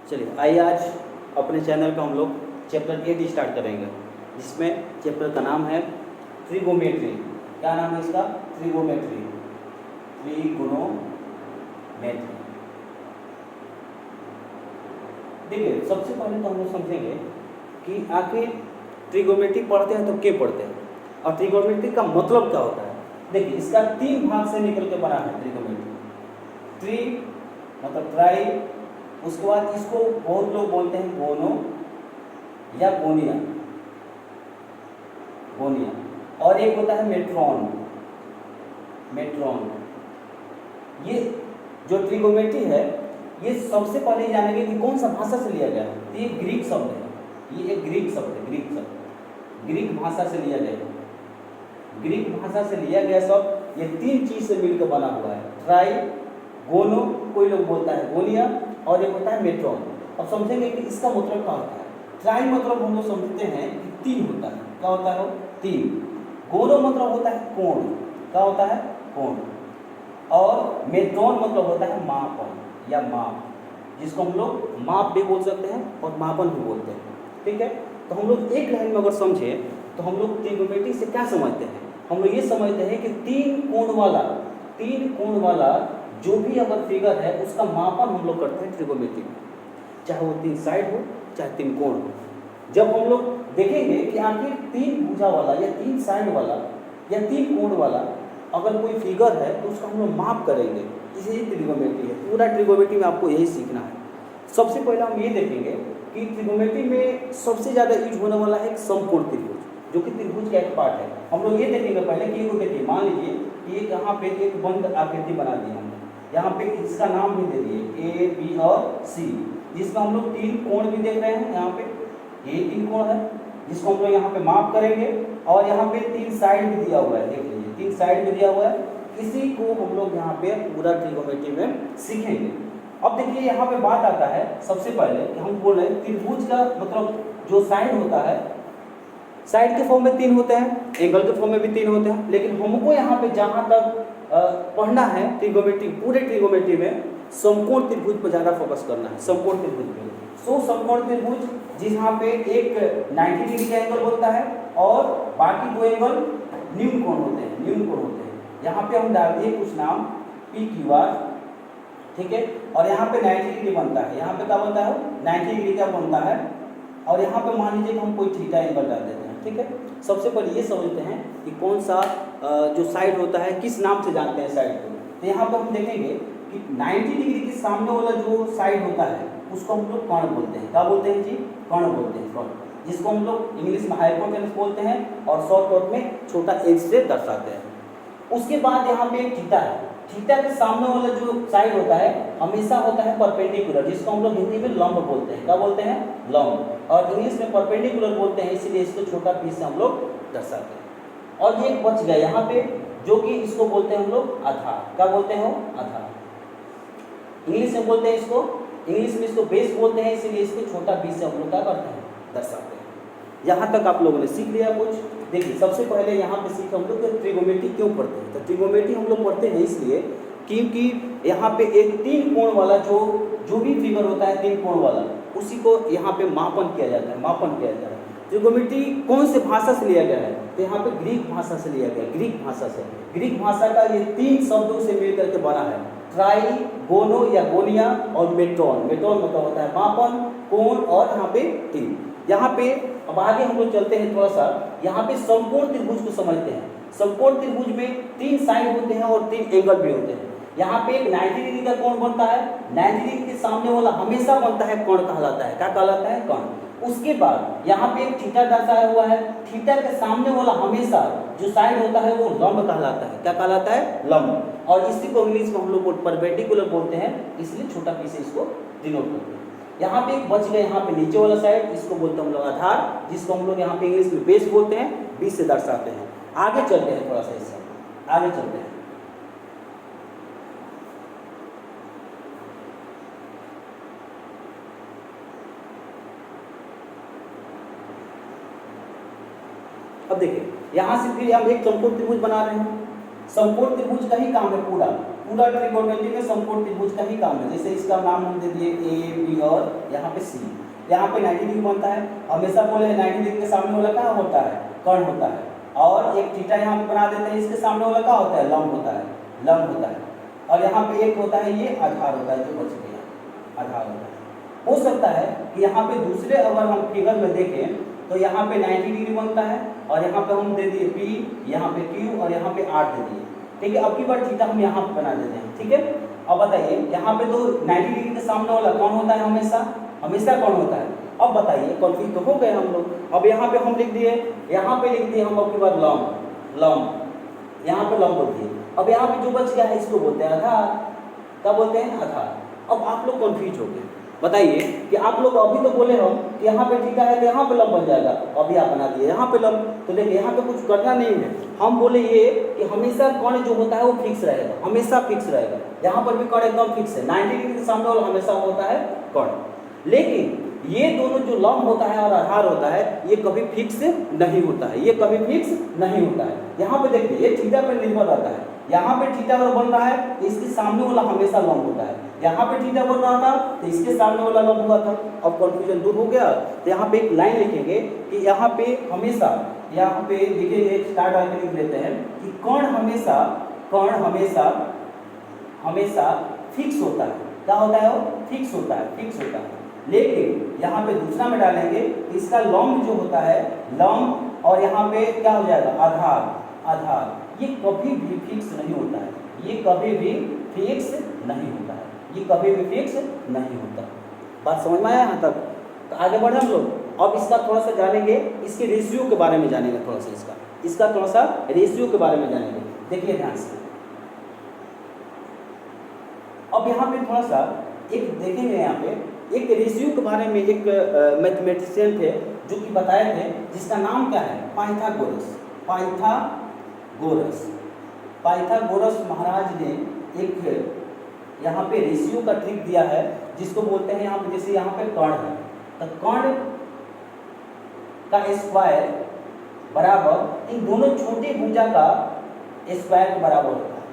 चलिए आइए आज अपने चैनल का हम लोग चैप्टर 8 स्टार्ट करेंगे, जिसमें चैप्टर का नाम है ट्रिगोमेट्री। क्या नाम है इसका? ट्रिगोमेट्री। ट्रिगोनोमेट्री। देखिए, सबसे पहले तो हम लोग समझेंगे कि आखिर ट्रिगोमेट्री पढ़ते हैं तो क्या पढ़ते हैं और ट्रिगोमेट्री का मतलब क्या होता है। देखिए, इसका 3 भाग से निकल के बना है ट्रिगोमेट्री। ट्री मतलब ट्राई, उसके बाद इसको बहुत लोग बोलते हैं गोनो या गोनिया, गोनिया, और एक होता है मेट्रॉन, मेट्रॉन। ये जो ट्रिगोमेट्री है ये सबसे पहले जानेंगे कि कौन सा भाषा से लिया गया है। ये ग्रीक शब्द है, ये एक ग्रीक शब्द है, ग्रीक शब्द, ग्रीक भाषा से लिया गया है। ग्रीक भाषा से लिया गया शब्द ये 3 चीज से मिलकर बना हुआ है। ट्राई, गोनो, कोई लोग बोलता है गोनिया, और एक होता है मेट्रॉन। अब समझेंगे कि इसका मतलब क्या होता है। ट्राई मतलब हम लोग समझते हैं कि 3 होता है। क्या होता है वो? 3। गोनो मतलब होता है कोण। क्या होता है? कोण। और मेट्रॉन मतलब होता है मापन या माप, जिसको हम लोग माप भी बोल सकते हैं और मापन भी बोलते हैं। ठीक है, तो हम लोग एक लाइन में अगर समझे तो हम लोग ट्रिगोमेट्री से क्या समझते हैं। हम लोग ये समझते हैं कि 3 कोण वाला जो भी अगर फिगर है उसका मापन हम लोग करते हैं ट्रिगोमेट्री में, चाहे वो 3 साइड हो चाहे 3 कोण हो। जब हम लोग देखेंगे कि आखिर 3 भुजा वाला या 3 साइड वाला या 3 कोण वाला अगर कोई फिगर है तो उसका हम लोग माप करेंगे, इसी ट्रिगोमेट्री है। पूरा ट्रिगोमेट्री में आपको यही सीखना है। सबसे पहले हम ये देखेंगे कि ट्रिगोमेट्री में सबसे ज़्यादा यूज होने वाला है समकोण त्रिभुज, जो कि त्रिभुज का एक पार्ट है। हम लोग ये देखेंगे पहले कि वो देखिए, मान लीजिए कि एक यहाँ पे एक बंद आकृति बना दी हमने, यहाँ पे इसका नाम भी दे दिए ए, बी और सी, जिसका हम लोग 3 कोण भी देख रहे हैं। यहाँ पे ये 3 कोण है जिसको हम लोग यहाँ पे माप करेंगे, और यहाँ पे 3 साइड भी दिया हुआ है, देख लीजिए 3 साइड भी दिया हुआ है। इसी को हम लोग यहाँ पे पूरा ट्रिगोमेट्री में सीखेंगे। अब देखिए, यहाँ पे बात आता है सबसे पहले कि हम बोल रहे हैं त्रिभुज का मतलब जो साइड होता है, साइड के फॉर्म में 3 होते हैं, एंगल के फॉर्म में भी 3 होते हैं, लेकिन हमको यहाँ पे जहाँ तक पढ़ना है ट्रिगोमेट्री, पूरे ट्रिगोमेट्री में समकोण त्रिभुज पर ज़्यादा फोकस करना है। समकोण त्रिभुज पे समकोण त्रिभुज जहाँ पे एक 90 डिग्री का एंगल होता है और बाकी 2 एंगल न्यून कोण होते हैं, न्यून कोण होते हैं। यहाँ पे हम डाल दिए कुछ नाम PQR, ठीक है, और यहाँ पे 90 डिग्री बनता है। यहाँ पे क्या बनता है? 90 डिग्री का बनता है, और यहाँ पे मान लीजिए कि हम कोई थीटा एंगल डाल देते हैं। ठीक है, सबसे पहले ये समझते हैं कि कौन सा जो साइड होता है किस नाम से जानते हैं साइड को। तो यहाँ पर हम देखेंगे कि 90 डिग्री के सामने वाला जो साइड होता है उसको हम लोग कर्ण बोलते हैं। क्या बोलते हैं जी? कर्ण बोलते हैं, कर्ण, जिसको हम लोग इंग्लिश में हाइपोटेनस बोलते हैं और शॉर्टकट में छोटा एच से दर्शाते हैं। उसके बाद यहाँ पे एक थीटा है। थीटा के सामने वाला जो साइड होता है हमेशा होता है परपेंडिकुलर, जिसको हम लोग हिंदी में लंब बोलते हैं। क्या बोलते हैं? लंब, और इंग्लिश में परपेंडिकुलर बोलते हैं, इसीलिए इसको छोटा पी से हम लोग दर्शाते हैं। और ये बच गया यहाँ पे, जो कि इसको बोलते हैं हम लोग आधार। क्या बोलते हैं? आधार। इंग्लिश में बोलते हैं इसको, इंग्लिश में इसको बेस बोलते हैं, इसीलिए इसको छोटा बी से हम लोग क्या करते हैं? दर्शाते हैं। यहाँ तक आप लोगों ने सीख लिया कुछ। देखिए, सबसे पहले यहाँ पे सीख हम लोग ट्रिगोमेट्री क्यों पढ़ते हैं। तो ट्रिगोमेट्री हम लोग पढ़ते हैं इसलिए क्योंकि यहाँ पे एक 3 कोण वाला जो भी फिगर होता है 3 कोण वाला, उसी को यहाँ पे मापन किया जाता है, मापन किया जाता है। ट्रिगोमेट्री कौन से भाषा से लिया गया है? तो यहाँ पे ग्रीक भाषा से लिया गया है, ग्रीक भाषा से। ग्रीक भाषा का ये 3 शब्दों से मिल करके बना है, ट्राई, गोनो या गोनिया और मेट्रॉन। मेट्रॉन मतलब होता है मापन, कोण, और यहाँ पे 3। यहाँ पे अब आगे हम लोग चलते हैं थोड़ा सा, यहाँ पे समकोण त्रिभुज को समझते हैं। समकोण त्रिभुज में 3 साइड होते हैं और 3 एंगल भी होते हैं। यहाँ पे एक 90 डिग्री का कोण बनता है, 90 डिग्री के सामने वाला हमेशा बनता है कर्ण कहलाता है। क्या कहलाता है? कर्ण। उसके बाद यहाँ पे एक थीटा दर्शाया हुआ है, थीटा के सामने वाला हमेशा जो साइड होता है वो लंब कहलाता है। क्या कहलाता है? लंब, और इसी को इंग्लिश में हम लोग परपेंडिकुलर बोलते हैं, इसलिए छोटा पी से इसको डिनोट करते हैं। यहाँ पे एक बच गया, यहाँ पे नीचे वाला साइड, इसको बोलते हैं हम लोग आधार, जिसको हम लोग यहाँ पे इंग्लिश में बेस बोलते हैं, बी से दर्शाते हैं। आगे चलते हैं थोड़ा सा, इससे आगे चलते हैं। अब देखिए, यहाँ से फिर हम एक समकोण त्रिभुज बना रहे हैं। समकोण त्रिभुज का ही काम है, पूरा ट्रिगोनोमेट्री में समकोण त्रिभुज का ही काम है। जैसे इसका नाम हम दे दिए A, B और यहाँ पे सी। यहाँ पे 90 डिग्री बनता है, हमेशा बोले 90 डिग्री के सामने वाला क्या होता है, कर्ण होता है। और एक थीटा यहाँ पे बना देते हैं, इसके सामने वाला क्या होता है, लंब होता है, लंब होता है। और यहाँ पे एक होता है ये आधार होता है, जो बच गया आधार होता है। हो सकता है कि यहाँ पे दूसरे अगर हम फिगर में देखें तो यहाँ पे 90 डिग्री बनता है और यहाँ पे हम दे दिए P, यहाँ पे Q और यहाँ पे R दे दिए, ठीक है। अब की बार थीटा हम यहाँ पे बना देते हैं, ठीक है। अब बताइए यहाँ पे तो 90 डिग्री के सामने वाला कौन होता है, हमेशा हमेशा कौन होता है। अब बताइए कन्फ्यूज तो हो गए हम लोग। अब यहाँ पे हम लिख दिए, यहाँ पे लिख दिए हम अब की बार लंब, लंब यहाँ पे लंब बोल दिए। अब यहाँ पे जो बच गया है इसको बोलते हैं आधार। क्या बोलते हैं, आधार। अब आप लोग कन्फ्यूज हो गए, बताइए कि आप लोग अभी तो बोले हम कि यहाँ पे थीटा है तो यहाँ पे लंब बन जाएगा, अभी आप बना दिए यहाँ पे लंब। तो देखिए यहाँ पे कुछ करना नहीं है, हम बोले ये कि हमेशा कर्ण जो होता है वो फिक्स रहेगा, हमेशा फिक्स रहेगा। यहाँ पर भी कर्ण एकदम फिक्स है, 90 डिग्री के सामने वाला हमेशा होता है कर्ण। लेकिन ये दोनों जो लंब होता है और आधार होता है ये कभी फिक्स नहीं होता है, ये कभी फिक्स नहीं होता है। यहाँ पे देखिए ये थीटा पर निर्भर रहता है, यहाँ पे थीटा अगर बन रहा है तो इसके सामने वाला हमेशा लंब होता है, यहाँ पे थीटा बन रहा था तो इसके सामने वाला लंब हुआ था। अब कंफ्यूजन दूर हो गया। तो यहाँ पे एक लाइन लिखेंगे कि यहाँ पे हमेशा, यहाँ पे लिखेंगे स्टार्ट आके लिख लेते हैं कि कर्ण हमेशा, कर्ण हमेशा हमेशा फिक्स होता है। क्या होता है, वो फिक्स होता है, फिक्स होता है। लेकिन यहाँ पे दूसरा में डालेंगे इसका लंब जो होता है, लंब और यहाँ पे क्या हो जाएगा, आधार, आधार, ये कभी भी फिक्स नहीं होता है, ये कभी भी फिक्स नहीं होता है, ये कभी भी फिक्स नहीं होता। बात समझ में आया यहाँ तक। तो आगे बढ़े हम लोग। अब इसका थोड़ा सा जानेंगे, इसके रेशियो के बारे में जानेंगे, थोड़ा सा इसका थोड़ा सा रेशियो के बारे में जानेंगे। देखिए ध्यान से। अब यहाँ पे थोड़ा सा एक देखेंगे, यहाँ पे एक रेशियो के बारे में एक मैथमेटिशियन थे जो कि बताए थे, जिसका नाम क्या है, पाइथागोरस। पाइथागोरस, पाइथागोरस महाराज ने एक यहाँ पे रेशियो का ट्रिक दिया है, जिसको बोलते हैं यहाँ पे, जैसे यहाँ पे कर्ण है तो कर्ण का स्क्वायर बराबर इन दोनों छोटी भुजा का स्क्वायर के बराबर होता है।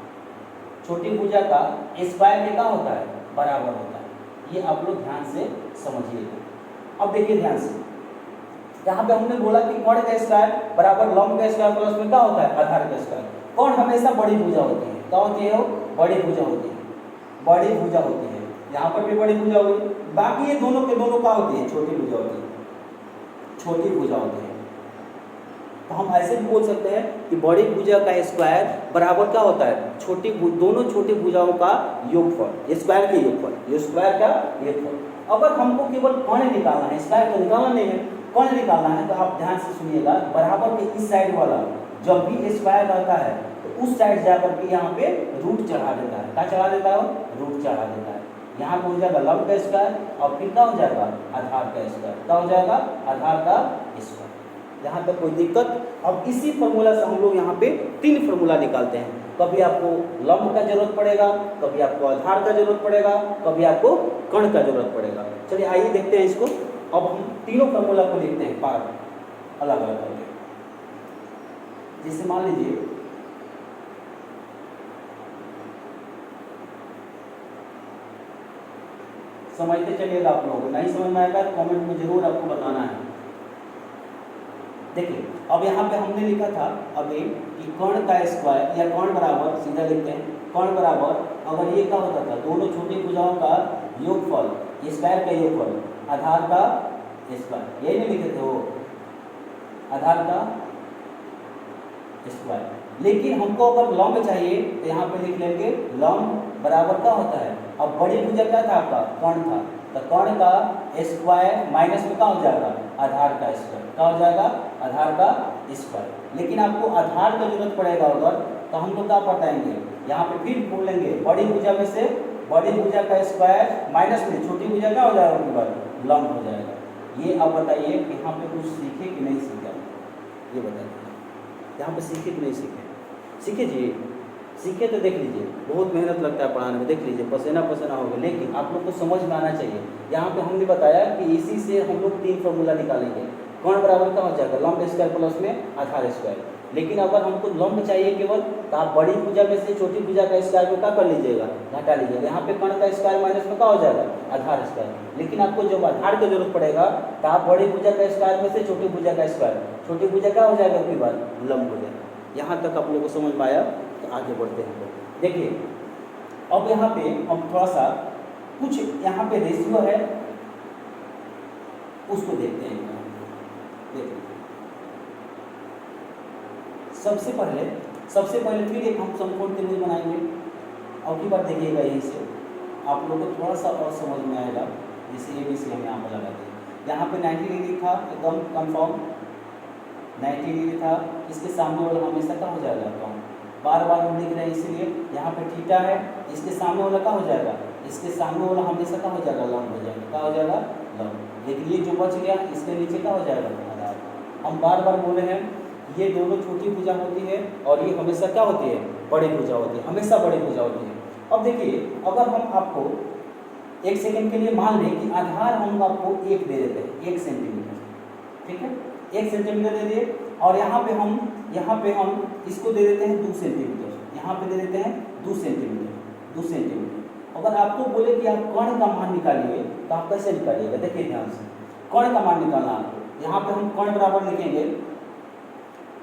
छोटी भुजा का स्क्वायर में क्या होता है, बराबर होता है। ये आप लोग ध्यान से समझिएगा। अब देखिए ध्यान से, यहाँ पे हमने बोला कि कर्ण का स्क्वायर बराबर लंब का स्क्वायर प्लस में क्या होता है, आधार का स्क्वायर। कर्ण हमेशा बड़ी भुजा होती है, क्या होती है, वो बड़ी भुजा होती है, बड़ी भुजा होती है। यहाँ पर भी बड़ी भुजा हुई, बाकी ये दोनों के दोनों क्या होती है, छोटी भुजा होती है, छोटी भुजा होती है। तो हम ऐसे भी बोल सकते हैं कि बड़ी भुजा का स्क्वायर बराबर क्या होता है, दोनों छोटी भुजाओं का योगफल, स्क्वायर के योगफल, ये स्क्वायर का योगफल। अगर हमको केवल कर्ण निकालना है, स्क्वायर तो निकालना नहीं है, कर्ण निकालना है, तो आप ध्यान से सुनिएगा। बराबर के इस साइड वाला जब भी स्क्वायर रहता है तो उस साइड जाकर के यहाँ पे रूट चढ़ा देता है। क्या चढ़ा देता है, रूट चढ़ा देता है। यहाँ पे हो जाएगा लंब का स्क्वायर और फिर क्या हो जाएगा, आधार का स्क्वायर। क्या हो जाएगा, आधार का स्क्वायर। यहाँ तक कोई दिक्कत। अब इसी फॉर्मूला से हम लोग यहाँ पे 3 फार्मूला निकालते हैं। कभी आपको लंब का जरूरत पड़ेगा, कभी आपको आधार का जरूरत पड़ेगा, कभी आपको कर्ण का जरूरत पड़ेगा। चलिए आइए देखते हैं इसको। अब हम तीनों फार्मूला को लिखते हैं पार्ट अलग अलग करके। जैसे मान लीजिए समझते चलिएगा, आप लोगों को नहीं समझ में आएगा तो कमेंट में जरूर आपको बताना है। देखिए अब यहाँ पे हमने लिखा था अभी कि कर्ण का स्क्वायर या कर्ण बराबर, सीधा लिखते हैं, कर्ण बराबर अगर ये क्या होता था, दोनों छोटी भुजाओं का योगफल, स्क्वायर का योगफल, आधार का स्क्वायर। यही नहीं लिखे थे वो, आधार का स्क्वायर। लेकिन हमको अगर लंब चाहिए तो यहाँ पे लिख लेंगे लंब बराबर क्या होता है। अब बड़ी भुजा क्या था आपका, कर्ण था, तो कर्ण का स्क्वायर माइनस में क्या हो जाएगा, आधार का स्क्वायर। क्या हो जाएगा, आधार का स्क्वायर। लेकिन आपको आधार का जरूरत पड़ेगा अगर, तो हम लोग क्या बताएंगे, यहाँ पे फिर बोल लेंगे बड़ी भुजा में से बड़ी भुजा का स्क्वायर माइनस में छोटी भुजा क्या हो जाएगा, उनके बाद लंब हो जाएगा। ये अब बताइए कि यहाँ पे कुछ सीखे कि नहीं सीखा, ये बताइए। यहाँ पे सीखे कि नहीं सीखे, सीखे जी, सीखे तो देख लीजिए, बहुत मेहनत लगता है पढ़ाने में, देख लीजिए पसीना पसीना होगा। लेकिन आप लोग को समझ में आना चाहिए। यहाँ पे हमने बताया कि इसी से हम लोग 3 फार्मूला निकालेंगे। कर्ण बराबर क्या हो जाएगा, लंब स्क्वायर प्लस में आधार स्क्वायर। लेकिन अगर हमको लंब चाहिए केवल, तो आप बड़ी भुजा में से छोटी भुजा का स्क्वायर को क्या कर लीजिएगा, घटा लीजिएगा। यहाँ पे कर्ण का स्क्वायर माइनस में क्या हो जाएगा, आधार स्क्वायर। लेकिन आपको जब आधार की जरूरत पड़ेगा तो आप बड़ी भुजा का स्क्वायर में से छोटी भुजा का स्क्वायर, छोटी भुजा क्या हो जाएगा, कई बार लंब हो जाएगा। यहाँ तक आप लोगों को समझ में आया, तो आगे बढ़ते हैं। देखिए अब यहाँ पे हम थोड़ा सा कुछ यहाँ पे रेशियो है उसको देखते हैं। देखिए सबसे पहले फिर एक हम समकोण त्रिभुज बनाएंगे। अब की बार देखिएगा, यहीं से आप लोगों को थोड़ा सा और समझ में आएगा। जैसे ABC हम यहाँ पर लगाते हैं, यहाँ पे 90 डिग्री था, एकदम कंफर्म 90 डिग्री था। इसके सामने वाला हमेशा क्या हो जाएगा, कम। बार बार हम लिख रहे हैं इसलिए यहाँ पे थीटा है, इसके सामने वाला क्या हो जाएगा, इसके सामने वाला हमेशा क्या हो जाएगा, लंब हो जाएगा। क्या हो जाएगा, लंब। लेकिन ये जो बच गया इसके नीचे क्या हो जाएगा, आधार। हम बार बार बोले हैं ये दोनों छोटी भुजा होती है और ये हमेशा क्या होती है, बड़ी भुजा होती है, हमेशा बड़ी भुजा होती है। अब देखिए अगर हम आपको 1 सेकंड के लिए मान लें कि आधार हम आपको 1 दे देते हैं, 1 सेंटीमीटर, ठीक है, 1 सेंटीमीटर दे दिए। और यहाँ पे हम इसको दे देते हैं 2 सेंटीमीटर, यहाँ पे दे देते हैं 2 सेंटीमीटर। अगर आपको बोले कि आप कर्ण का मान निकालिए तो आप कैसे निकालिएगा, देखिए ध्यान से। कर्ण का मान निकालना आपको, यहाँ पे हम कर्ण बराबर लिखेंगे,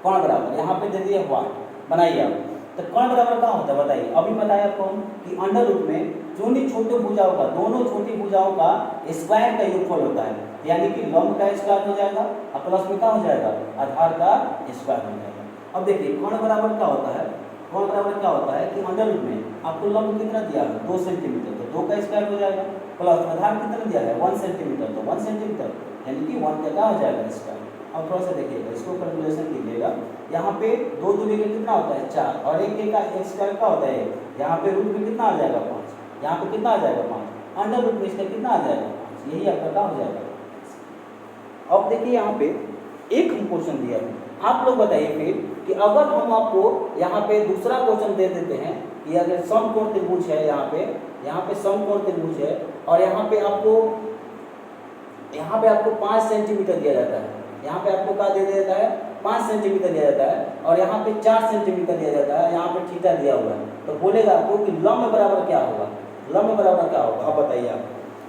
कर्ण बराबर यहाँ पे दे दिए वाट, बनाइए आप। तो कर्ण बराबर क्या होता है बताइए, अभी बताया आपको कि अंडर रूट में दोनों छोटे भुजाओं का, दोनों छोटी भुजाओं का स्क्वायर का योगफल होता है। यानी कि लंब का स्क्वायर हो जाएगा और प्लस में क्या हो जाएगा, आधार का स्क्वायर हो जाएगा। अब देखिए कर्ण बराबर क्या होता है, कर्ण बराबर क्या होता है कि अंडर रूट में आपको लंब कितना दिया है, 2 सेंटीमीटर, तो 2 का स्क्वायर हो जाएगा, प्लस आधार कितना दिया है 1 सेंटीमीटर, तो 1 सेंटीमीटर यानी कि 1 का क्या हो जाएगा, स्क्वायर। अब थोड़ा सा देखिएगा, इसको कैलकुलेशन कीजिएगा। यहाँ पे 2 दूनी का कितना होता है 4, और 1 का स्क्वायर क्या होता है, यहाँ पे रूट में कितना आ जाएगा 5, यहाँ पे कितना आ जाएगा 5, अंडर रूट में इसका कितना आ जाएगा 5, यही आपका क्या हो जाएगा। अब देखिए यहाँ पे एक हम क्वेश्चन दिया है, आप लोग बताइए फिर कि अगर हम आपको यहाँ पे दूसरा क्वेश्चन दे देते हैं कि अगर समकोण त्रिभुज है, यहाँ पे समकोण त्रिभुज है और यहाँ पे आपको 5 सेंटीमीटर दिया जाता है, यहाँ पे आपको क्या दे देता है 5 सेंटीमीटर दिया जाता है और यहाँ पे 4 सेंटीमीटर दिया जाता है, यहाँ पे थीटा दिया हुआ है। तो बोलेगा आपको कि लंब बराबर क्या होगा, लंब बराबर क्या होगा, आप बताइए आप।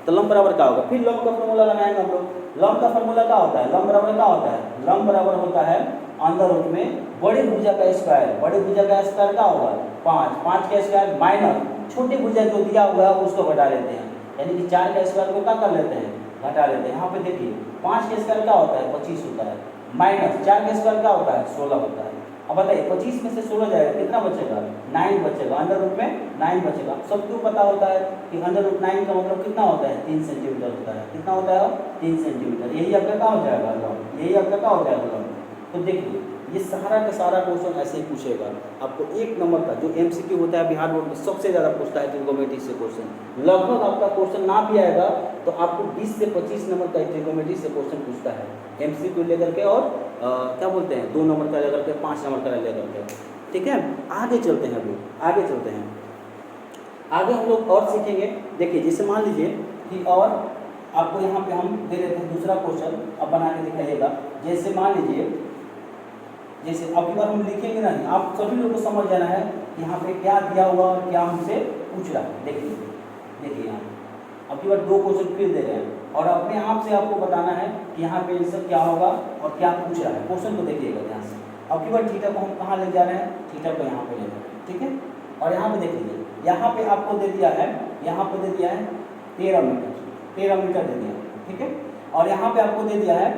तो लंब बराबर क्या होगा, फिर लंब का फॉर्मूला लगाएंगे हम लोग। लंब का फॉर्मूला क्या होता है, लंब बराबर क्या होता है, लंब बराबर होता है अंडर रूट में बड़ी भुजा का स्क्वायर, बड़ी भुजा का स्क्वायर क्या होगा 5 का स्क्वायर माइनस छोटी भुजा जो दिया हुआ है उसको घटा लेते हैं, यानी कि 4 का स्क्वायर को क्या कर लेते हैं, घटा लेते हैं। यहाँ पे देखिए 5 का स्क्वायर क्या होता है 25 होता है, माइनस 4 का स्क्वायर क्या होता है 16 होता है। अब बताइए 25 में से 16 जाएगा कितना बचेगा, 9 बचेगा, अंडर रूट में 9 बचेगा। सबको पता होता है कि अंडर रूट 9 का मतलब कितना होता है 3 सेंटीमीटर होता है, कितना होता है 3 सेंटीमीटर, यही आपका क्या हो जाएगा लंब, यही आपका क्या हो जाएगा लंब। तो देखिए ये सारा का सारा क्वेश्चन ऐसे ही पूछेगा आपको। 1 नंबर का जो MCQ होता है बिहार बोर्ड में सबसे ज़्यादा पूछता है ट्रिगोनोमेट्री से क्वेश्चन, लगभग आपका क्वेश्चन ना भी आएगा तो आपको 20 से 25 नंबर का ट्रिगोनोमेट्री से क्वेश्चन पूछता है, MCQ लेकर के और क्या बोलते हैं 2 नंबर का लेकर के 5 नंबर का लेकर के, ठीक है। आगे चलते हैं, अभी आगे चलते हैं, आगे हम लोग और सीखेंगे। देखिए जैसे मान लीजिए कि और आपको यहाँ पे हम दे देते हैं दूसरा क्वेश्चन, अब बना के दिखाइएगा। जैसे मान लीजिए, जैसे अब की बार हम लिखेंगे नहीं, आप सभी लोग को समझ जाना है कि यहाँ पे क्या दिया हुआ और क्या हमसे पूछ रहा है। देखिए यहाँ अब की बार 2 क्वेश्चन फिर दे रहे हैं और अपने आप से आपको बताना है कि यहाँ पे आंसर क्या होगा और क्या पूछ रहा है। क्वेश्चन को देखिएगा ध्यान से। अब की बार थीटा को हम कहाँ ले जा रहे हैं, थीटा को यहाँ पे ले जा रहे हैं, ठीक है। और यहाँ पे देख लीजिए, यहाँ पे आपको दे दिया है, यहाँ पे दे दिया है 13 मीटर दे दिया, ठीक है। और यहाँ पे आपको दे दिया है,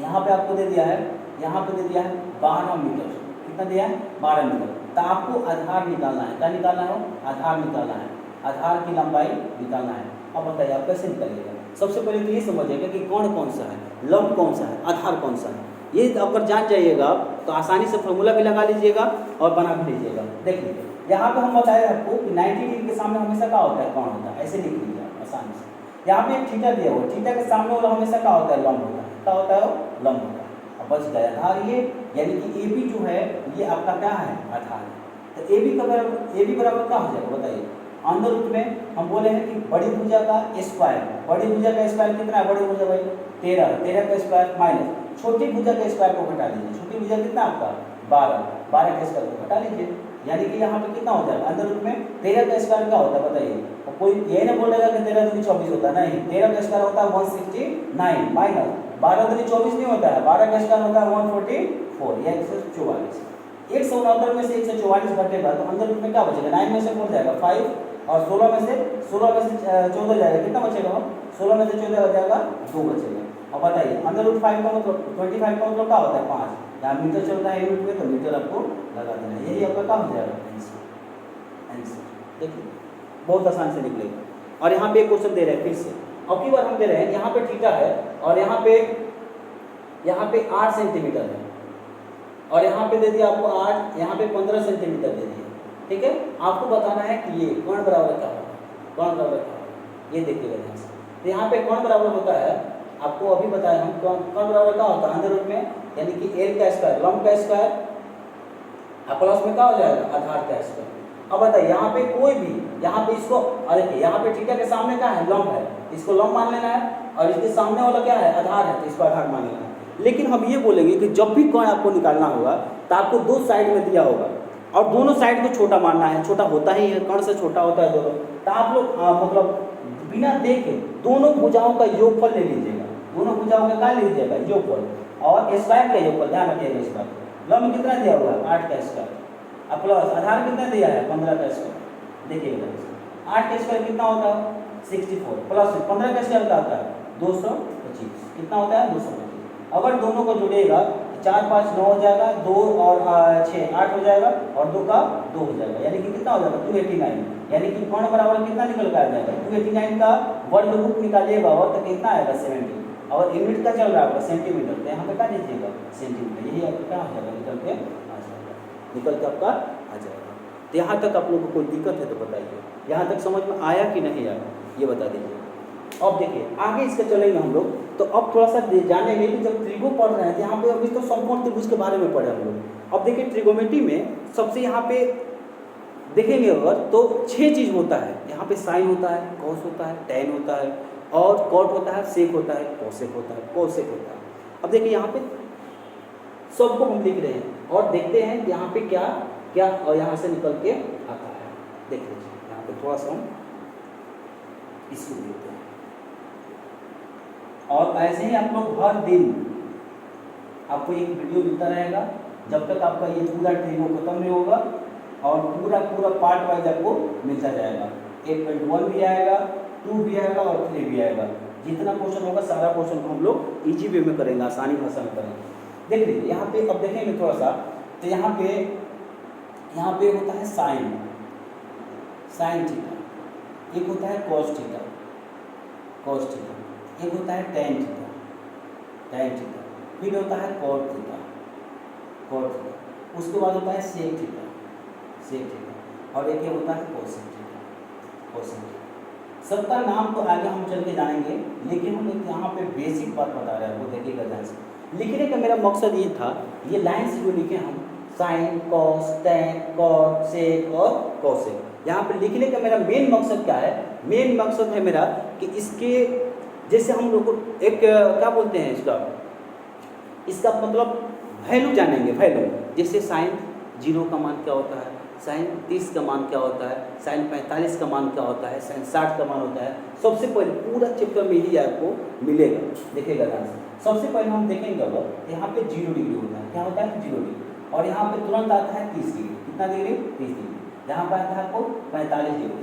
यहाँ पे आपको दे दिया है, यहाँ पे दे दिया है 12 मीटर, कितना दिया है 12 मीटर। तो आपको आधार निकालना है, क्या निकालना है, आधार निकालना है, आधार की लंबाई निकालना है। अब बताइए आप कैसे निकालिएगा। सबसे पहले तो ये समझिएगा कि कौन कौन सा है, लंब कौन सा है, आधार कौन सा है। ये अगर जान जाइएगा तो आसानी से फॉर्मूला भी लगा लीजिएगा और बना भी लीजिएगा। देख लीजिए यहाँ पे हम बताए आपको कि 90 डिग्री के सामने हमेशा क्या होता है, कौन होता है, ऐसे लिख लीजिए आसानी से। यहाँ पे एक थीटा दिया हुआ, थीटा के सामने वाला हमेशा क्या होता है, लंब होता है, क्या होता है लंब होता है। अब बच गया आधार ये, यानी कि AB जो है ये आपका क्या है, आधार है। तो AB का बराबर, AB बराबर क्या हो जाएगा बताइए। अंदर रूट में हम बोले हैं कि बड़ी भुजा का स्क्वायर, बड़ी भुजा का स्क्वायर कितना है, बड़ी भुजा भाई 13 का स्क्वायर माइनस छोटी भुजा के स्क्वायर को घटा लीजिए। छोटी भुजा कितना आपका 12, 12 के स्क्वायर को घटा लीजिए, यानी कि यहाँ पे कितना हो जाएगा अंदर रूट में 13 का स्क्वायर क्या होता है बताइए। और कोई ये ना बोलेगा कि 13 दूनी 24 होता है, नहीं, 13 का स्क्वायर होता है 169 माइनस 12 दूनी 24 नहीं होता है, 12 का स्क्वायर होता है 144 या 144। 169 में से 144 घटेगा तो अंदर रूट में क्या बचेगा, 9 में से 4 जाएगा 5 और 16 में से 14 जाएगा, कितना बचेगा, 16 में से 14 हो जाएगा 2 बचेगा। अब बताइए अंदर रूट 5 का मतलब 25 का मतलब क्या होता है 5, यहाँ मीटर चल रहा है यूनिट में तो मीटर आपको लगा देना है, यही आपका क्या हो जाएगा आंसर। देखिए बहुत आसान से निकलेगा। और यहाँ पे एक क्वेश्चन दे रहे हैं फिर से, अब की बार हम दे रहे हैं यहाँ पे थीटा है और यहाँ पे 8 सेंटीमीटर है और यहाँ पे दे दिया आपको 8, यहाँ पे 15 सेंटीमीटर दे दिया, ठीक है। आपको बताना है कि ये कोण बराबर क्या होगा, कोण बराबर क्या होगा, ये देखिएगा ध्यान से। तो यहाँ पे कोण बराबर होता है, आपको अभी बताया हम कोण बराबर क्या होता है अंदर रूट में, यानी कि एल का स्क्वायर लंब का स्क्वायर प्लस में क्या हो जाएगा आधार का स्क्वायर। अब बताइए यहाँ पे कोई भी, यहाँ पे इसको देखिए यहाँ पे थीटा के सामने क्या है लंब है, इसको लंब मान लेना है और इसके सामने वाला क्या है आधार है तो इसको आधार मान लेना है। लेकिन हम ये बोलेंगे कि जब भी कोण आपको निकालना होगा तो आपको दो साइड में दिया होगा और दोनों साइड को छोटा मानना है, छोटा होता ही है, कोण से छोटा होता है दोनों। तो आप लोग मतलब बिना देखे दोनों भुजाओं का योगफल ले लीजिएगा, दोनों भुजाओं का क्या लीजिएगा योगफल और स्क्वायर का योगफल, ध्यान रखिएगा इस बात को। लंब कितना दिया हुआ है 8 का स्क्वायर और प्लस आधार कितना दिया है 15 का स्क्वायर, देखिएगा 8 का स्क्वायर कितना होता है 64 प्लस 15 का स्क्वायर क्या होता है 225, कितना होता है 225। अगर दोनों को जोड़िएगा 4 5 9 हो जाएगा, 2 और 6 8 हो जाएगा और 2 का 2 हो जाएगा, यानी कि कितना हो जाएगा 289, यानी कि कोण बराबर कितना निकल कर आ जाएगा 289 का वर्ग रूट निकालिएगा और तो कितना आएगा 70। और यूनिट का चल रहा है आपका सेंटीमीटर, तो यहाँ पे क्या लीजिएगा सेंटीमीटर, यही आपका क्या हो जाएगा निकल के आ जाएगा, निकल के आपका आ जाएगा। तो यहाँ तक आप लोगों को कोई दिक्कत है तो बताइए, यहाँ तक समझ में आया कि नहीं आया ये बता दीजिए। अब देखिए आगे इसके चलेंगे हम लोग, तो अब थोड़ा सा जानेंगे कि जब त्रिभुज पढ़ रहे हैं यहाँ पे अभी तो समकोण त्रिभुज के बारे में पढ़े हम लोग। अब देखिए ट्रिगोनोमेट्री में सबसे यहाँ पे देखेंगे अगर तो 6 चीज़ होता है, यहाँ पे साइन होता है, कॉस होता है, टैन होता है और कॉट होता है, सेक होता है, कोसेक होता है, कोसेक होता है। अब देखिए यहाँ पे सबको हम लिख रहे हैं और देखते हैं यहाँ पे क्या क्या और यहाँ से निकल के आता है। देख लीजिए यहाँ पे थोड़ा सा हम इसको देखते हैं और ऐसे ही आप लोग हर दिन आपको एक वीडियो मिलता रहेगा जब तक आपका ये पूरा ट्रिगो खत्म नहीं होगा और पूरा पार्ट वाइज आपको मिलता जाएगा। 8.1 भी आएगा, 2 भी आएगा और 3 भी आएगा। जितना क्वेश्चन होगा सारा क्वेश्चन को हम लोग इजी वे में करेंगे, आसानी भाषा में करेंगे। देख लीजिए यहाँ पे अब देखेंगे थोड़ा सा, तो यहाँ पे होता है साइन थीटा, एक होता है कॉस थीटा, एक होता है टैन थीटा, फिर होता है कॉट थीटा, उसके बाद होता है सेक थीटा और एक होता है कोसेक थीटा। सबका नाम तो आगे हम चल के जानेंगे, लेकिन हम यहाँ पे बेसिक बात बता रहे हैं, वो देखिएगा ध्यान से। लिखने का मेरा मकसद ये था, ये लाइन से जो लिखे हम साइन, कॉस, टैन, कॉट, सेक और कोसेक, यहाँ पे लिखने का मेरा मेन मकसद क्या है, मेन मकसद है मेरा कि इसके जैसे हम लोग एक क्या बोलते हैं इसका मतलब वैल्यू जानेंगे, वैल्यू जैसे साइन 0 का मान क्या होता है, साइन 30 का मान क्या होता है, साइन 45 का मान क्या होता है, साइन 60 का मान होता है। सबसे पहले पूरा चैप्टर में ही आपको मिलेगा, देखिएगा ध्यान से। सबसे पहले हम देखेंगे अगर यहाँ पे 0 डिग्री होता है, क्या होता है 0 डिग्री, और यहाँ पे तुरंत आता है 30 डिग्री, कितना डिग्री 30 डिग्री। यहाँ पर आता है आपको 45 डिग्री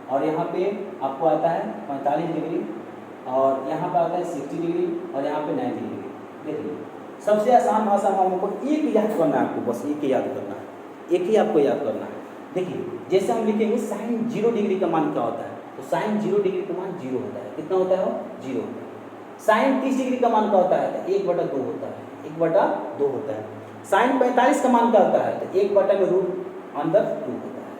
और यहाँ पे आपको आता है 45 डिग्री और यहाँ पर आता है 60 डिग्री और यहाँ पे 90 डिग्री। देखिए सबसे आसान भाषा में हमको एक याद करना है, आपको बस एक याद करना है, एक ही आपको याद करना है। देखिए जैसे हम लिखेंगे साइन 0 डिग्री का मान क्या होता है, तो साइन 0 डिग्री का मान 0 होता है, कितना होता है वो 0 होता है। साइन 30 डिग्री का मान क्या होता है, तो 1/2 होता है, 1/2 होता है। साइन 45 का मान क्या होता है, तो 1 में रूट अंदर 2 होता है।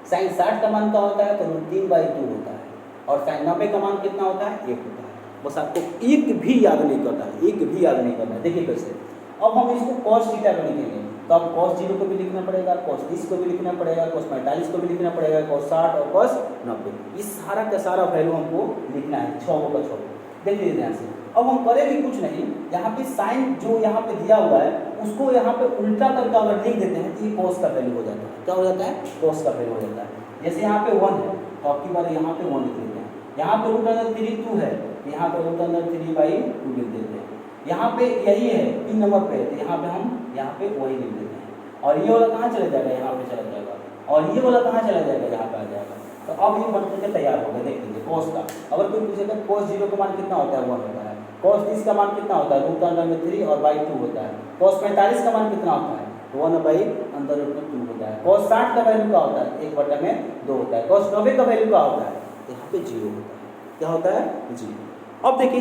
साइन 60 का मान क्या होता है, तो रूट 3/2 होता है। और साइन 90 का मान कितना होता है 1 होता है। बस आपको एक भी याद नहीं करना है, एक भी याद नहीं करना है। देखिए कैसे, अब हम इसको कॉस थीटा का लिखेंगे तो आप कॉस 0 को भी लिखना पड़ेगा, कॉस 30 को भी लिखना पड़ेगा, कॉस 45 को भी लिखना पड़ेगा, कॉस 60 और कॉस 90, इस सारा का सारा वैल्यू हमको लिखना है 6 का 6। देख लीजिए ध्यान से। अब हम करेंगे कुछ नहीं, यहाँ पे साइन जो यहाँ पे दिया हुआ है उसको यहाँ पे उल्टा करके अगर लिख देते हैं तो ये कॉस का वैल्यू हो जाता है। क्या हो जाता है? कॉस का वैल्यू हो जाता है। जैसे यहाँ पे 1 है तो आपकी बार यहाँ पे 1 लिख देते हैं। यहाँ पे रूट अंडर 3 2 है तो यहाँ पे रूट अंडर 3/2 लिख देते हैं। यहाँ पे यही है 3 नंबर पे तो यहाँ पे हम यहाँ पे वही लिख देते हैं। और ये वाला कहाँ चला जाएगा? यहाँ पे चला जाएगा। और ये वाला कहाँ चला जाएगा? यहाँ पे आ जाएगा। तो अब ये बन करके तैयार हो गया। देख लीजिए कॉस का, अगर कोई पूछेगा कॉस 0 का मान कितना होता है? 1 होता है। कॉस 30 का मान कितना होता है? रूट अंडर में 3 और बाई 2 होता है। कॉस 45 का मान कितना होता है? 1/√2 होता है। कॉस 60 का वैल्यू क्या होता है? 1/2 होता है। कॉस 90 का वैल्यू क्या होता है? यहाँ पे 0 होता है। क्या होता है? 0। अब देखिए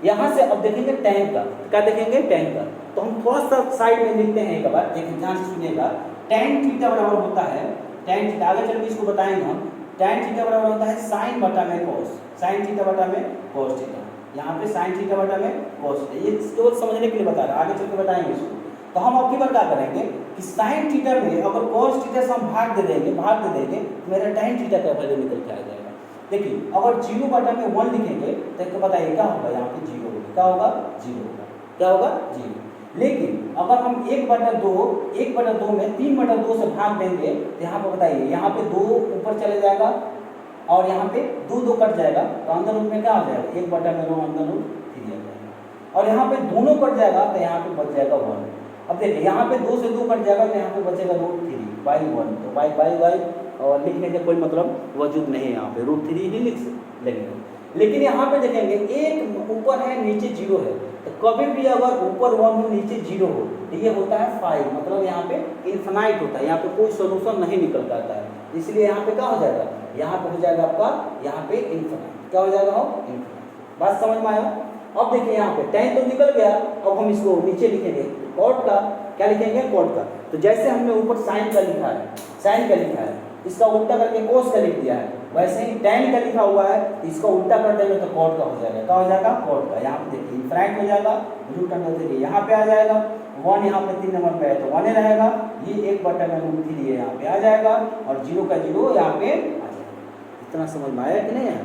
यहाँ से अब देखेंगे टैन का। क्या देखेंगे? टैन का। तो हम थोड़ा सा साइड में लिखते हैं एक बार, देखिए ध्यान से सुनिएगा। टैन थीटा बराबर होता है, टैन थीटा आगे चल के इसको बताएंगे हम। टैन थीटा बराबर होता है साइन बटा में कॉस, साइन थीटा बटा में कॉस थीटा। यहाँ पे साइन थीटा बटा में कॉस थीटा, ये केवल समझने के लिए बता रहा है, आगे चल के बताएंगे इसको। तो हम अब की बार क्या करेंगे कि साइन थीटा में अगर कॉस थीटा से हम भाग दे देंगे तो मेरा टैन थीटा का वैल्यू निकल के आ जाएगा। देखिए अगर 0 बटा में 1 लिखेंगे तो बताइए क्या होगा? यहाँ पे 0 होगा। क्या होगा? 0 होगा। क्या होगा? 0। लेकिन अगर हम 1/2 में 3/2 से भाग देंगे तो यहाँ पर बताइए, यहाँ पे 2 ऊपर चले जाएगा और यहाँ पे 2 कट जाएगा तो अंदर रूट में क्या हो जाएगा? 1/2 अंदर रूट 3 आ जाएगा। और यहाँ पे दोनों कट जाएगा तो यहाँ पे बच जाएगा 1। अब देखिए यहाँ पे 2 से 2 कट जाएगा तो यहाँ पे बचेगा √3/1। तो बाई और लिखने का कोई मतलब वजूद नहीं है, यहाँ पे √3 ही लिख लेंगे। लेकिन यहाँ पे देखेंगे एक ऊपर है नीचे 0 है, तो कभी भी अगर ऊपर 1 हो नीचे 0 हो तो ये होता है 5, मतलब यहाँ पे इन्फिनाइट होता है, यहाँ पे कोई सोल्यूशन नहीं निकल पाता है। इसलिए यहाँ पे क्या हो जाएगा? यहाँ पे हो जाएगा आपका यहाँ पे इन्फिनाइट। क्या हो जाएगा? हो इन्फिनाइट। बात समझ में आया? अब देखिए यहाँ पे टैन तो निकल गया, अब हम इसको नीचे लिखेंगे कॉट का। क्या लिखेंगे? कॉट का। तो जैसे हमने ऊपर साइन का लिखा है, इसका उल्टा करके कोस का लिख दिया है, वैसे ही टैन का लिखा हुआ है, इसका उल्टा कर देंगे तो कॉट का हो जाएगा। क्या हो जाएगा? कॉट का। यहाँ पे देखिए इन्फिनाइट हो जाएगा, रूट अंडर 3 यहाँ पे आ जाएगा, 1 यहाँ पे 3 नंबर पे है तो 1 ही रहेगा, ये 1/√3 यहाँ पे आ जाएगा और 0 का 0 यहाँ पे आ जाएगा। इतना समझ में आया कि नहीं है?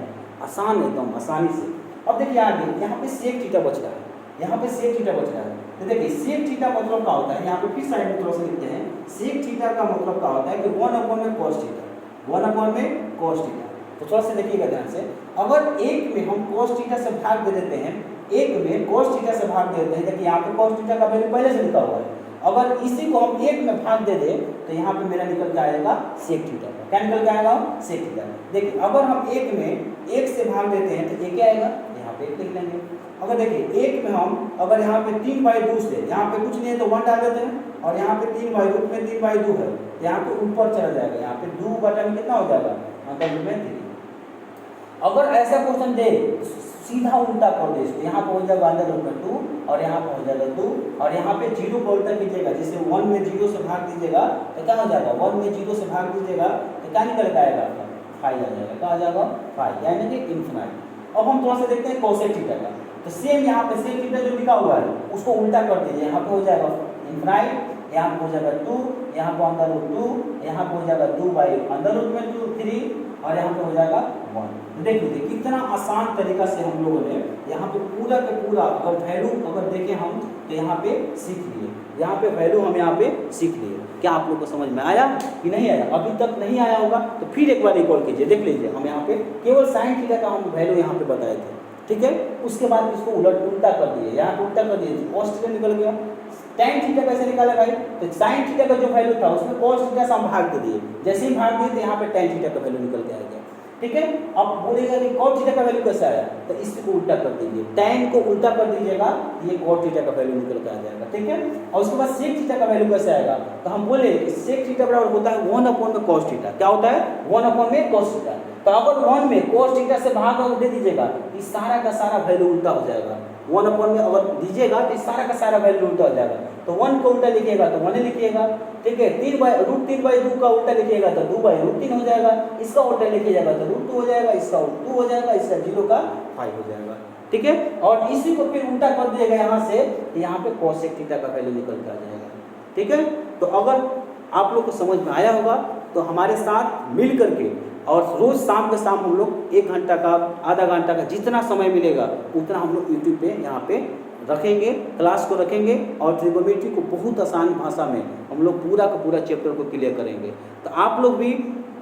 आसान, एकदम आसानी से। अब देखिए आगे यहाँ पे सेक थीटा बच रहा है, यहाँ पे सेक थीटा बच रहा है। तो देखिए सेक थीटा मतलब क्या होता है? यहाँ पे फिर साइड में थोड़ा सा लिखते हैं। सेक थीटा का मतलब क्या होता है कि 1/में cos थीटा, 1/में cos थीटा। तो थोड़ा सा देखिएगा ध्यान से, अगर एक में हम cos थीटा से भाग दे देते हैं, एक में cos थीटा से भाग दे देते हैं, देखिए यहाँ पे cos थीटा का वैल्यू पहले से लिखा हुआ है। अगर इसी को हम एक में भाग दे दें तो यहाँ पे मेरा निकल के आएगा सेक थीटा का। क्या निकल के आएगा? Sec theta. देखिए अगर हम एक में 1 से भाग देते हैं तो ये क्या आएगा? यहाँ पे 1 लिख लेंगे। अगर देखिए एक में हम अगर यहाँ पे 3/2 से, यहाँ पे कुछ नहीं है तो 1 डाल देते हैं और यहाँ पे 3/2 में 3/2 है, यहाँ पे ऊपर चला जाएगा, यहाँ पे 2 बटा में कितना हो जाएगा? अंदर में 3। अगर ऐसा क्वेश्चन दे सीधा उल्टा कर दे इसको, यहाँ पे हो जाएगा अंदर रूट में 2 और यहाँ पे हो जाएगा 2 और यहाँ पे 0 को उल्टा कीजिएगा, जैसे 1 में 0 से भाग दीजिएगा तो क्या हो जाएगा? 1 में 0 से भाग दीजिएगा तो क्या निकल के आएगा? आपका 5 आ जाएगा। क्या आ जाएगा? 5, यानी कि इन्फिनाइट। अब हम थोड़ा सा देखते हैं कोसेक थीटा का। तो सेम यहाँ पे सेक थीटा जो लिखा हुआ है उसको उल्टा कर दीजिए, यहाँ पे हो जाएगा इन्फिनाइट, यहाँ पे हो जाएगा 2, यहाँ पे अंदर रूट 2, यहाँ पे हो जाएगा 2/√3 और यहाँ पे हो जाएगा 1। देख लीजिए कितना आसान तरीका से हम लोगों ने यहाँ पे पूरा के पूरा अगर वैल्यू अगर देखें हम तो यहाँ पे सीख लिए, यहाँ पे वैल्यू हम यहाँ पे सीख लिए। क्या आप लोग को समझ में आया कि नहीं आया? अभी तक नहीं आया होगा तो फिर एक बार रिकॉल कीजिए। देख लीजिए हम यहाँ पे केवल साइन थीटा का हम वैल्यू यहाँ पे बताए थे, ठीक है। उसके बाद इसको उल्टा कर दिए, यहाँ पे उल्टा कर दिए, cos थीटा निकल गया। tan थीटा कैसे निकाला भाई? तो sin थीटा का जो वैल्यू था उसमें cos थीटा से हम भाग दे दिए, जैसे ही भाग दिए तो यहाँ पे tan थीटा का वैल्यू निकल के आ गया, ठीक है। अब बोलेगा कि cot थीटा का वैल्यू कैसे आया? तो इसको उल्टा कर दीजिए, tan को उल्टा कर दीजिएगा, ये cot थीटा का वैल्यू निकल के आ जाएगा, ठीक है। और उसके बाद sec थीटा का वैल्यू कैसे आएगा? तो हम बोले कि sec थीटा बराबर होता है 1/में cos थीटा। क्या होता है? 1/में cos थीटा। तो अगर 1 में cos थीटा से भाग अगर दे दीजिएगा तो सारा का सारा वैल्यू उल्टा हो जाएगा। 1/में अगर दीजिएगा तो सारा का सारा वैल्यू उल्टा हो जाएगा। तो 1 को उल्टा लिखिएगा तो 1 लिखिएगा, ठीक है। √3/2 का उल्टा लिखिएगा तो 2/√3 हो जाएगा, इसका उल्टा लिखिएगा तो √2 हो जाएगा, इसका 2 हो जाएगा, इसका 0 का 5 हो जाएगा, ठीक है। और इसी को फिर उल्टा कर दिएगा यहाँ से, तो यहाँ पे cosec थीटा का वैल्यू निकल कर आ जाएगा, ठीक है। तो अगर आप लोग को समझ में आया होगा तो हमारे साथ मिल करके और रोज़ शाम के शाम हम लोग 1 घंटा का, आधा घंटा का, जितना समय मिलेगा उतना हम लोग यूट्यूब पे यहाँ पे रखेंगे, क्लास को रखेंगे और ट्रिगोनोमेट्री को बहुत आसान भाषा में हम लोग पूरा का पूरा चैप्टर को क्लियर करेंगे। तो आप लोग भी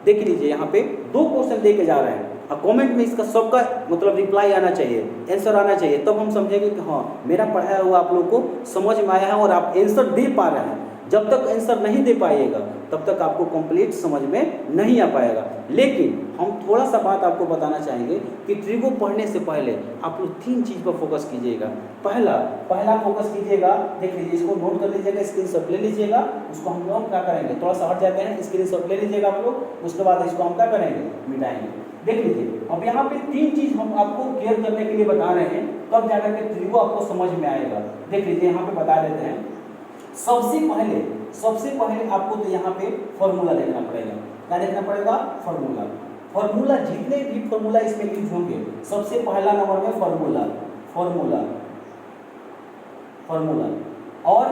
देख लीजिए, यहाँ पे 2 क्वेश्चन दे के जा रहे हैं और कमेंट में इसका सबका मतलब रिप्लाई आना चाहिए, आंसर आना चाहिए, तब हम समझेंगे कि हाँ मेरा पढ़ाया हुआ आप लोग को समझ में आया है और आप आंसर दे पा रहे हैं। जब तक आंसर नहीं दे पाइएगा तब तक आपको कंप्लीट समझ में नहीं आ पाएगा। लेकिन हम थोड़ा सा बात आपको बताना चाहेंगे कि ट्रिगो पढ़ने से पहले आप लोग 3 चीज़ पर फोकस कीजिएगा। पहला फोकस कीजिएगा, देख लीजिए, इसको नोट कर लीजिएगा, स्क्रीनशॉट ले लीजिएगा। उसको हम लोग क्या करेंगे, थोड़ा सा हट जाते हैं, स्क्रीनशॉट ले लीजिएगा आप लोग, उसके बाद इसको हम क्या करेंगे, मिटाएंगे। देख लीजिए, अब यहाँ पे 3 चीज़ हम आपको क्लियर करने के लिए बता रहे हैं, तब जाकर के ट्रिगो आपको समझ में आएगा। देख लीजिए, यहाँ पे बता देते हैं। सबसे पहले आपको तो यहाँ पे फॉर्मूला देखना पड़ेगा। क्या देखना पड़ेगा, फॉर्मूला। जितने भी फॉर्मूला इसमें यूज होंगे, सबसे पहला नंबर में फॉर्मूला। और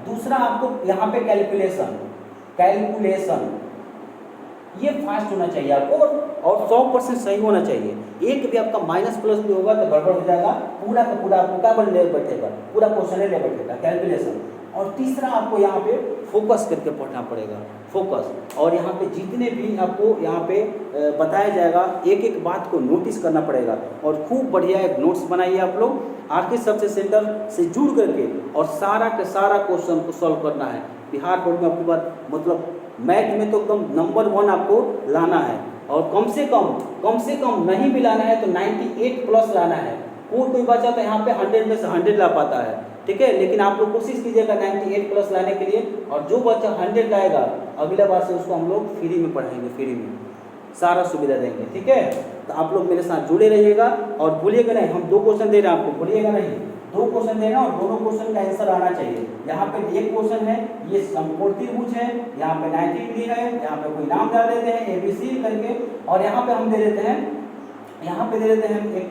दूसरा आपको यहाँ पे कैलकुलेशन, ये फास्ट होना चाहिए आपको और 100% सही होना चाहिए। एक भी आपका माइनस प्लस भी होगा तो गड़बड़ हो जाएगा, पूरा का पूरा आपको क्या ले बैठेगा, पूरा क्वेश्चन ले बैठेगा, कैलकुलेशन। और तीसरा आपको यहाँ पे फोकस करके पढ़ना पड़ेगा, फोकस। और यहाँ पे जितने भी आपको यहाँ पे बताया जाएगा, एक एक बात को नोटिस करना पड़ेगा और खूब बढ़िया एक नोट्स बनाइए आप लोग। आरके सक्सेस सेंटर से जुड़ करके और सारा का सारा क्वेश्चन को सॉल्व करना है। बिहार बोर्ड में आपके पास मतलब मैथ में तो एकदम नंबर 1 आपको लाना है और कम से कम नहीं भी लाना है तो 98 प्लस लाना है। कोई बच्चा तो यहाँ पे 100 में से 100 ला पाता है, ठीक है, लेकिन आप लोग कोशिश कीजिएगा 98 प्लस लाने के लिए। और जो बच्चा 100 लाएगा अगला बार से उसको हम लोग फ्री में पढ़ाएंगे, फ्री में सारा सुविधा देंगे, ठीक है। तो आप लोग मेरे साथ जुड़े रहिएगा और भूलिएगा नहीं, हम 2 क्वेश्चन दे रहे हैं आपको, भूलिएगा नहीं, 2 क्वेश्चन देना और दोनों क्वेश्चन का आंसर आना चाहिए। यहाँ पे एक क्वेश्चन है, ये समकोण त्रिभुज है, यहाँ पे 90 डिग्री है, यहाँ पे कोई नाम डाल देते हैं ABC करके, और यहाँ पे हम दे देते हैं, यहाँ पे दे देते हैं एक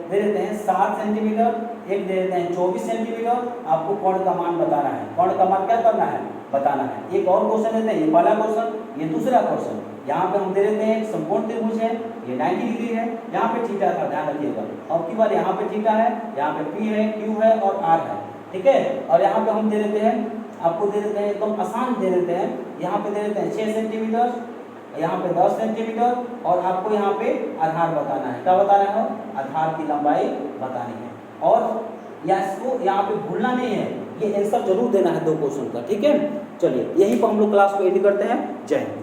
दे देते हैं 7 सेंटीमीटर, एक दे देते हैं 24 सेंटीमीटर। आपको कोण का मान बताना है, कोण का मान क्या करना है, बताना है। एक और क्वेश्चन देते हैं, ये पहला क्वेश्चन, ये दूसरा क्वेश्चन। यहाँ पे हम दे देते हैं समकोण त्रिभुज है, ये 90 डिग्री है, यहाँ पे थीटा का ध्यान रखिएगा। अब की बार यहाँ पे थीटा है, यहाँ पे P है, Q है और R है, ठीक है। और यहाँ पे हम दे देते हैं, आपको दे देते हैं एकदम आसान दे देते हैं, यहाँ पे दे देते हैं 6 सेंटीमीटर, यहाँ पे 10 सेंटीमीटर, और आपको यहाँ पे आधार बताना है। क्या बताना है, आधार की लंबाई बतानी है। और इसको यहाँ पे भूलना नहीं है, ये आंसर जरूर देना है 2 क्वेश्चन का, ठीक है। चलिए, यहीं पर हम लोग क्लास को एंड करते हैं। जय हिंद।